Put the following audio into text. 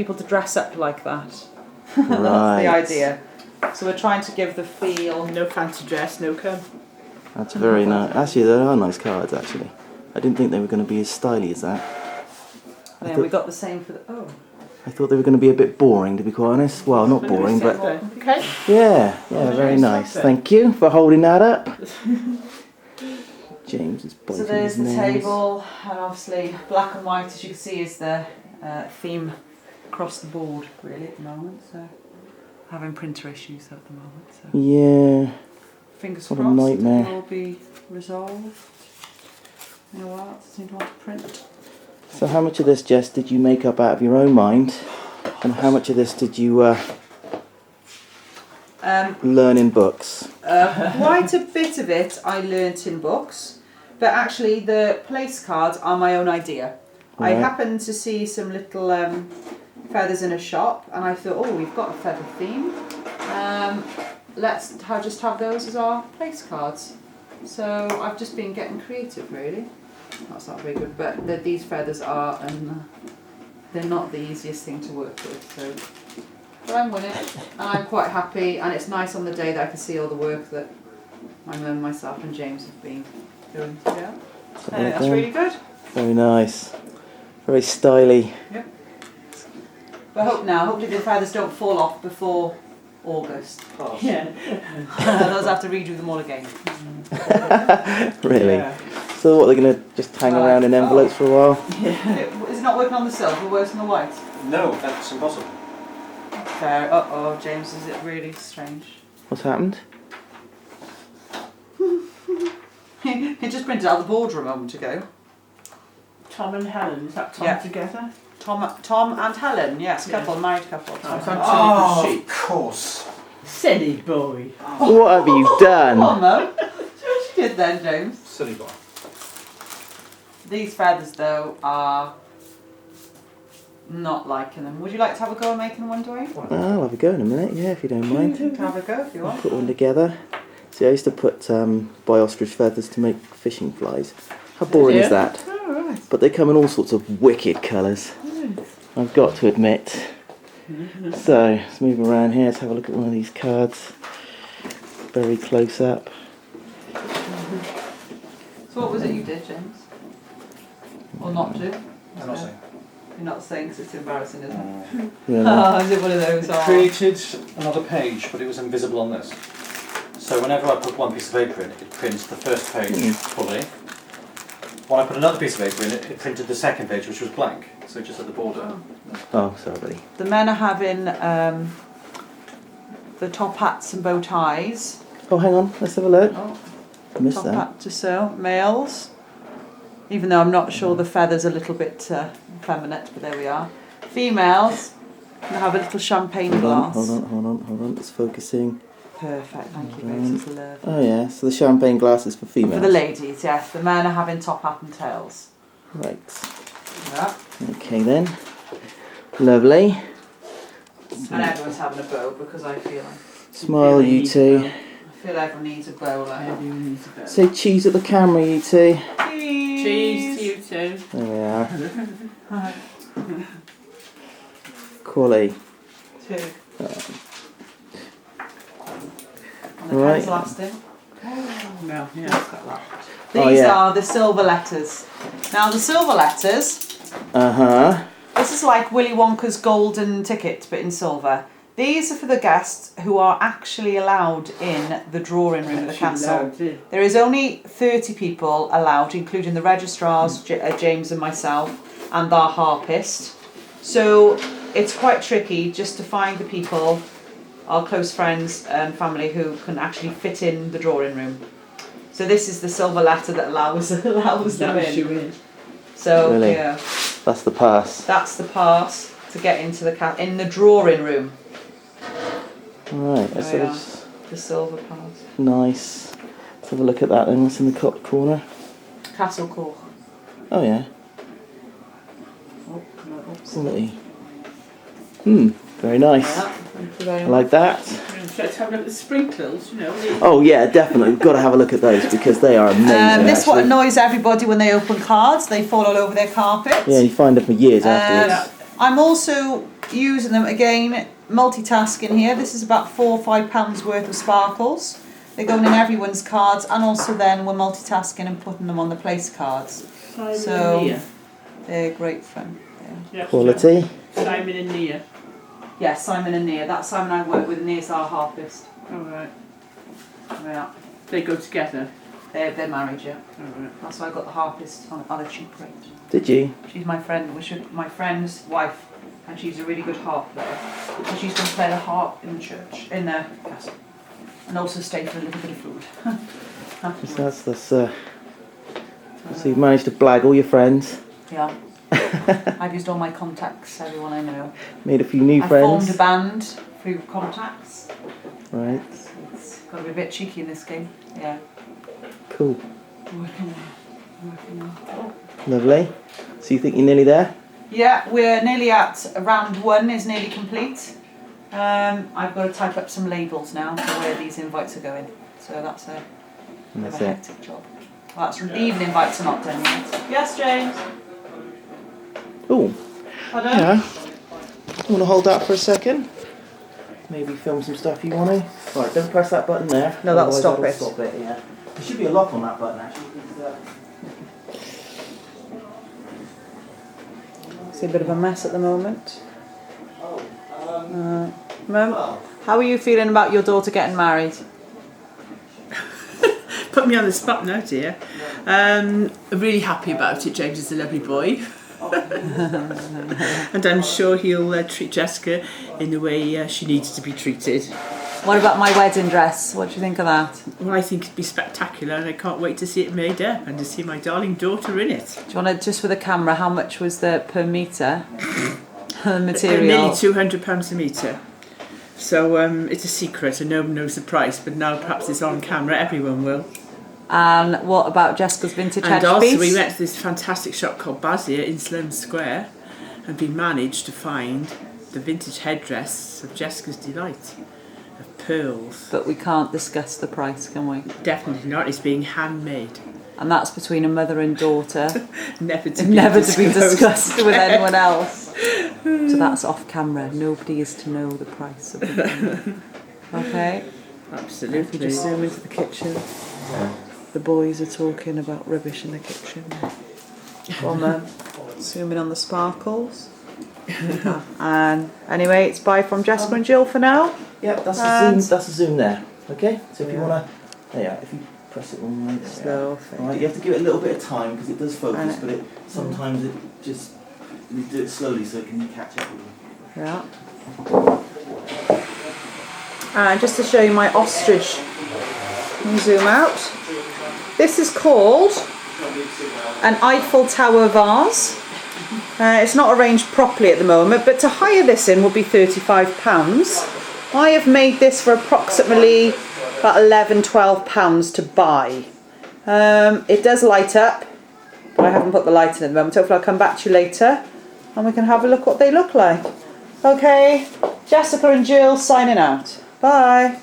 people to dress up like that. Right. That's the idea. So we're trying to give the feel. No fancy dress, no come. That's very nice. Actually, they are nice cards, actually. I didn't think they were going to be as styly as that. And then we got the same for the... Oh. I thought they were going to be a bit boring, to be quite honest. Well, not boring, but... Okay. Yeah, very nice. Thank you for holding that up. James is biting his nails. So there's the table, and obviously black and white, as you can see, is the theme across the board, really, at the moment. So having printer issues at the moment. So Yeah. fingers What a crossed nightmare. it will be resolved. You know what? Seem to want to print. So how much of this, Jess, did you make up out of your own mind? And how much of this did you learn in books? Quite a bit of it I learnt in books, but actually the place cards are my own idea. Right. I happened to see some little feathers in a shop, and I thought, oh, we've got a feather theme. Let's just have those as our place cards. So I've just been getting creative, really. That's not very good, but these feathers are, and they're not the easiest thing to work with. So, but I'm winning, and I'm quite happy, and it's nice on the day that I can see all the work that my mum, myself, and James have been doing together. I think that's really good. Very nice. Very styly. Yep. But hopefully the feathers don't fall off before August. Yeah. Those have to redo them all again. Really? Yeah. So what, they're going to just hang around in envelopes for a while? Yeah. Is it not working on the silver, worse than the white? No, that's impossible. Fair. Uh-oh, James, is it really strange? What's happened? It just printed out the border a moment ago. Tom and Helen, is that Tom Yeah. together? Tom and Helen, yes, couple, married couple. Of course. Silly boy. What have you Come done? on, Mum. What you did then, James? Silly boy. These feathers, though, are not liking them. Would you like to have a go at making one, Dwayne? I'll have a go in a minute, yeah, if you don't mind. You can have a go if you want. Put one together. See, I used to put buy ostrich feathers to make fishing flies. How boring is that? Oh, right. But they come in all sorts of wicked colours. I've got to admit. So, let's move around here. Let's have a look at one of these cards. Very close up. So what was it you did, James? Or not do? I'm not saying. You're not saying because it's embarrassing, isn't it? Really. Oh, is it one of those? I created another page, but it was invisible on this. So whenever I put one piece of paper in, it prints the first page fully. When I put another piece of paper in, it printed the second page, which was blank. So just at the border. Oh, sorry. The men are having the top hats and bow ties. Oh, hang on. Let's have a look. Oh, I missed top that. hat to sew. Males. Even though I'm not sure the feather's a little bit effeminate, but there we are. Females can have a little champagne glass. Hold on. It's focusing. Perfect, thank you, Grace. It's lovely. Oh, yeah. So the champagne glass is for females. For the ladies, yes. The men are having top hat and tails. Right. Yeah. Okay then. Lovely. And everyone's having a bow because I feel like Smile, you two. I feel everyone needs a bow. Like Everyone needs a bit. Say cheese at the camera, you two. Cheese to you too. There we are. Quality. Two. And the Right. pen's lasting. No, yeah. Got that. Oh, These yeah. are the silver letters. Now the silver letters, Uh-huh. this is like Willy Wonka's golden ticket but in silver. These are for the guests who are actually allowed in the drawing room of the castle. There is only 30 people allowed, including the registrars, James and myself, and our harpist. So it's quite tricky just to find the people, our close friends and family, who can actually fit in the drawing room. So this is the silver letter that allows them in. So Really? yeah, That's the pass. that's the pass to get into in the drawing room. Right. There So we are. it's The silver pass. nice. Let's have a look at that then. What's in the top corner? Castle Court. Oh, yeah. Oh, no, oops. Quality. Very nice. Yeah, thank you very I much. like that. Let's have a look at the sprinkles, you know. Oh, yeah, definitely. We've got to have a look at those because they are amazing. This what actually. annoys everybody when they open cards. They fall all over their carpet. Yeah, you find them for years afterwards. I'm also using them again, multitasking here. This is about £4 or £5 worth of sparkles. They're going in everyone's cards, and also then we're multitasking and putting them on the place cards. Simon So- and Nia. They're great fun. Yeah. Yes, Quality. Simon and Nia. Yes, Simon and Nia. That's Simon I work with, and Nia's our harpist. Alright. Yeah. They go together. They're married, yeah. Alright. That's why I got the harpist on a cheap rate. Did you? She's my friend, my friend's wife, and she's a really good harp player. And she's going to play the harp in the church, in the castle, and also stay for a little bit of food. That's so you've managed to blag all your friends, Yeah. I've used all my contacts, everyone I know. made a few new I friends. formed a band through contacts. Right, So it's got to be a bit cheeky in this game. Yeah. cool, Working on. lovely. So you think you're nearly there? Yeah, we're nearly at round 1 is nearly complete. I've got to type up some labels now for where these invites are going. So that's a And bit of that's a it. hectic job. Well, that's the evening invites are not done yet. Yes, James. Oh, Pardon? yeah. You want to hold that for a second? Maybe film some stuff you want to. Right, don't press that button there. No, that'll otherwise stop that'll it. Stop it. Yeah. There should be a lock on that button actually. It's a bit of a mess at the moment. Mum, Well, how are you feeling about your daughter getting married? Put me on the spot now, dear. I'm really happy about it. James is a lovely boy. And I'm sure he'll treat Jessica in the way she needs to be treated. What about my wedding dress? What do you think of that? Well, I think it'd be spectacular, and I can't wait to see it made up and to see my darling daughter in it. Do you want to, just with the camera, how much was the per metre? The Nearly material. £200 a metre. So it's a secret, and no one knows the price, but now perhaps it's on camera, everyone will. And what about Jessica's vintage And headpiece? also we went to this fantastic shop called Bazia in Sloane Square, and we managed to find the vintage headdress of Jessica's Delight, of pearls. But we can't discuss the price, can we? Definitely not, it's being handmade. And that's between a mother and daughter. Never to Be discussed with anyone else. So that's off camera. Nobody is to know the price of the thing. Okay. If we Absolutely. just zoom into the kitchen. The boys are talking about rubbish in the kitchen. Zoom in on the sparkles. And anyway, it's bye from Jessica and Gill for now. Yep, that's And- a zoom. That's a zoom there. Okay, so if you Yeah. wanna, if you press it one way, Slow thing. Right, you have to give it a little bit of time because it does focus, And but sometimes it just you do it slowly so it can catch up with you. Yeah. And just to show you my ostrich, can you zoom out? This is called an Eiffel Tower vase. It's not arranged properly at the moment, but to hire this in will be £35. I have made this for approximately about £11–12 to buy. It does light up, but I haven't put the light in at the moment. Hopefully I'll come back to you later and we can have a look what they look like. Okay, Jessica and Jill signing out. Bye.